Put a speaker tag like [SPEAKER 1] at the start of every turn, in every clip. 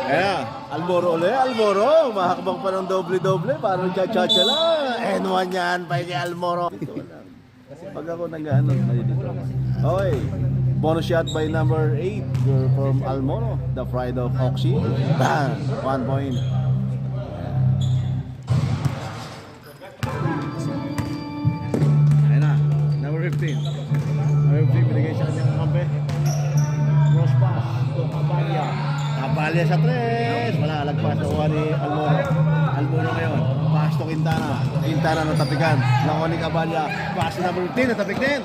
[SPEAKER 1] Ayan, Almoro ulit, Almoro. Mahakbang pa ng doble-doble, parang cha-cha-cha lang. N1 yan, pa kay Almoro. Pag ako nag-ano, malilito. Okay, bonus shot by number 8 from Almoro, the pride of Oxy. Bang! 1 point. Ayan na, number 15. Number 15, binigay sa kanyang kampe. Cross pass to Cabalia. Cabalia sa 3. Wala, lagpas nakuha ni Almoro. Almoro ngayon. Pass to Quintana. Quintana natapikan. Nakuha ni Cabalia. Pass to number 15. Natapik din.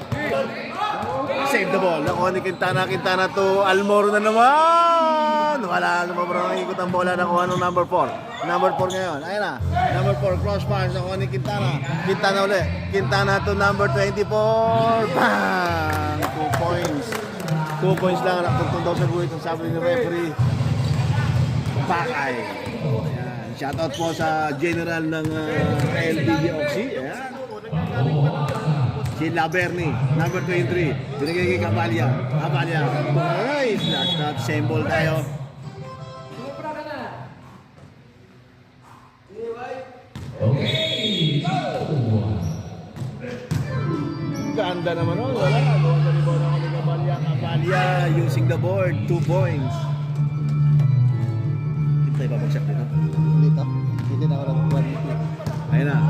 [SPEAKER 1] Save the ball. Nakuha ni Quintana. Quintana to Almoro na naman. Wala. Lumabrang ikot ang bola. Nakuha ng number 4. Number 4 ngayon. Ayan na. Number 4. Cross pass. Nakuha ni Quintana. Quintana ulit. Quintana to number 24. Bang! 2 points. 2 points lang. Naktuntong daw sa guhit ang sabi ni referee. Pakay. Ayan. Shoutout po sa general ng LBG Oxy. Ayan. Si Laberni, number 23. Binigay kay Cabalia. Cabalia. Nice. Last shot. Same ball tayo. Okay. Ganda naman o. Wala. Gawa sa rebound ako ni Cabalia. Cabalia using the board. 2 points. Kita ibabagsak dito.
[SPEAKER 2] Dito. Hindi na ako nag-1.
[SPEAKER 1] Ayun na.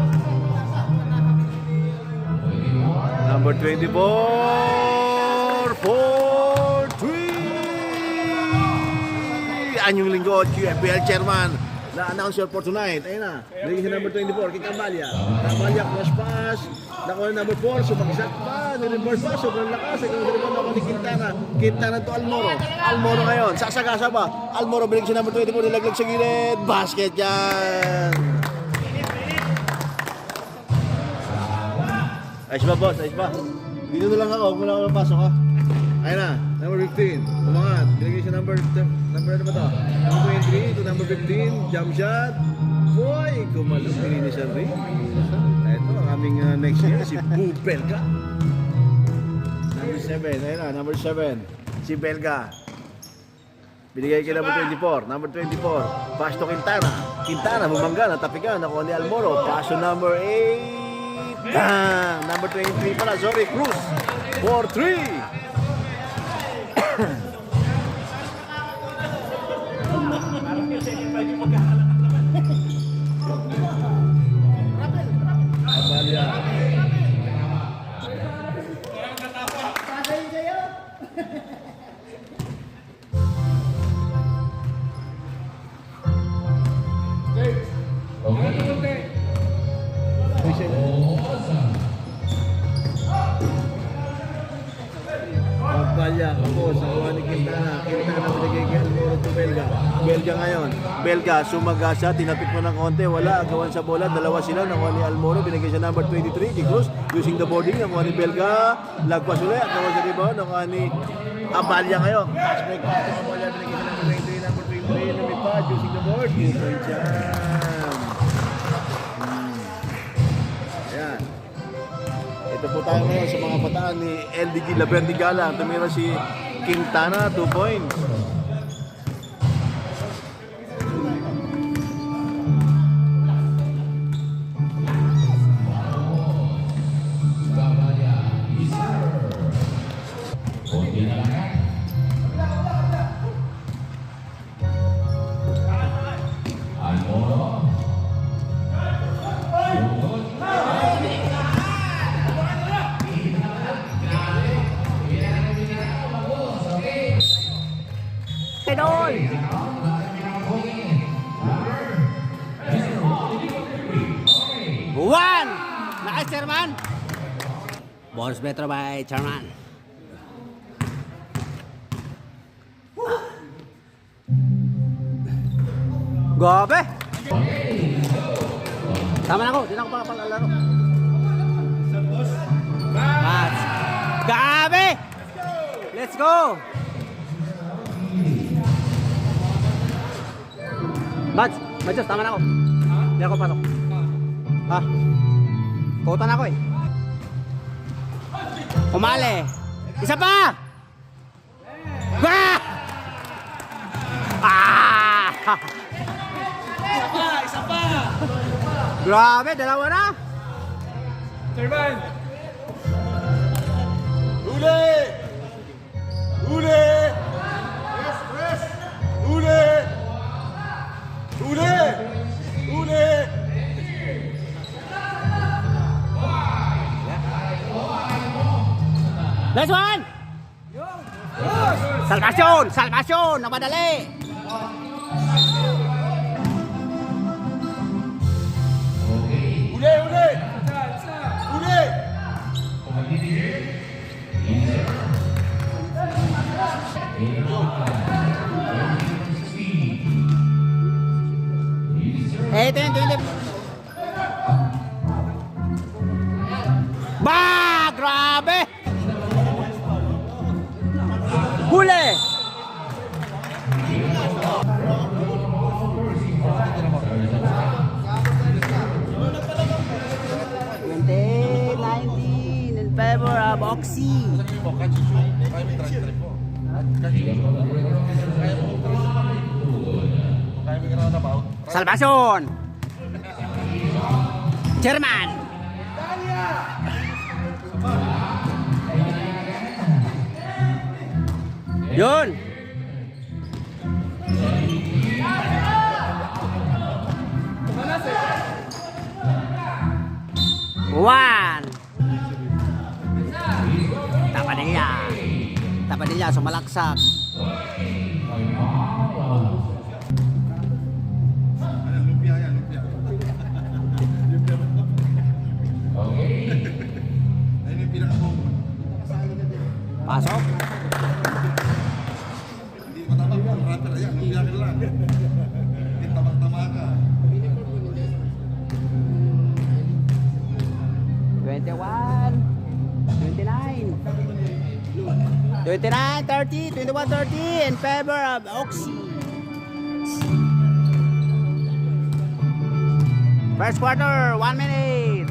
[SPEAKER 1] Number 24. 4-3. Anyong linggo, QFBL chairman. Na-announcer for tonight. Ayun na. Naging si number 24 kay Cabalia. Cabalia cross pass. Nakuha number 4. Sumagsak pa. Ni-reverse pass. Sobrang lakas. Ikaw sa rebound ako ni Quintana. Quintana to Almoro. Almoro ngayon. Sasagasa ba? Almoro binig si number 24. Nilaglag sa gilid. Basket yan. Ayos ba, boss? Ayos ba? Dito na lang ako. Huwag mo na ako mapasok, ha? Ayun na. Number 15. Umangat. Binigay siya number ano ba to? Number 23 to number 15. Jump shot. Boy! Kumalong pininis ang ring. Ito ang aming next year. Si Bu Belga. Number 7. Ayun na. Number 7. Si Belga. Binigay kay number 24. Number 24. Pass to Quintana. Quintana. Bumangga. Natapikan. Nakuha ni Almoro. Pass to number 8. Bang! Number 23 pala, sorry, Cruz. 4-3. Cabalia. Cabalia, ako sa kuha ni Quintana. Quintana binigay kay Almoro to Belga. Belga ngayon. Belga, sumagasa, tinapik mo ng konti. Wala, agawan sa bola. Dalawa sila. Nakuha ni Almoro. Binigay siya number 23. Kay Cruz. Using the boarding. Nakuha ni Belga. Lagpas ulit. Agawan sa rebound. Nakuha ni Cabalia ngayon. Pass break pa. Cabalia binigay siya number 23. Number 23. Lumipad. Using the board. 2 point jam. Ayan. Ito po tayo ngayon sa mga pataan ni LDG Laberni Gala. Tumira si Quintana, 2 points.
[SPEAKER 3] Idol! One! Nice, Chairman! Bonus metro by Chairman. Gabe! Tama na ako, di na ako pakapalalaro. Gabe! Let's go! Mads, tama na ako. Hindi ako pasok. Ha? Kota na ako eh. Umali. Isa pa! Ah!
[SPEAKER 4] Isa pa!
[SPEAKER 3] Grabe, dalawa na.
[SPEAKER 4] Chairman!
[SPEAKER 1] Huli! Huli! Huli! Huli! Huli!
[SPEAKER 3] Next one! Salvation! Salvation! Napadali!
[SPEAKER 1] Huli! Huli! Huli!
[SPEAKER 3] Ito yun, ito yun. Ba! Grabe! Huli! In favor of Oxy. Salvation! German! Yun! One! Tapadilla! Tapadilla, sumalaksak.
[SPEAKER 1] Lumpia yan, lumpia. Ayun yung pinaka-combo.
[SPEAKER 3] Pasok.
[SPEAKER 1] Hindi ko tama, pang rapper yan, lumpia ka lang. Hindi tamang-tama ka.
[SPEAKER 3] 21, 29, 29, 30, 21, 30 in favor of Oxy. First quarter, 1 minute.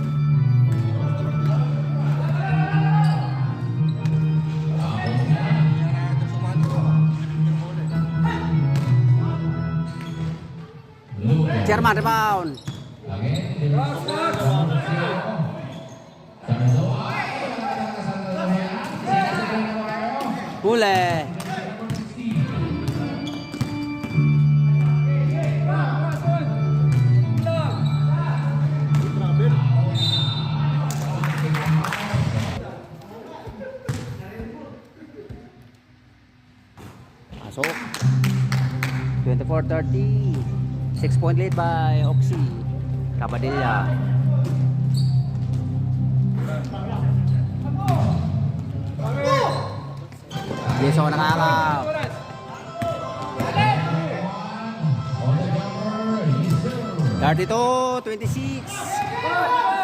[SPEAKER 3] German rebound. Huli. Pasok. 24-30. 6-point lead by Oxy. Capadilla. Jason nakakap. Thirty-two, 26,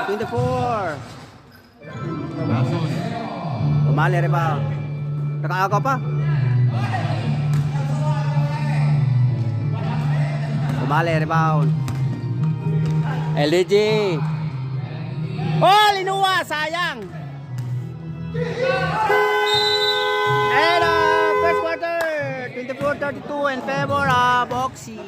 [SPEAKER 3] 24. Umali rin ba? Nakaagaw pa? Umali, rebound. LDG. Oh, linuwa, sayang. And first quarter, 24-32 in favor of Oxy.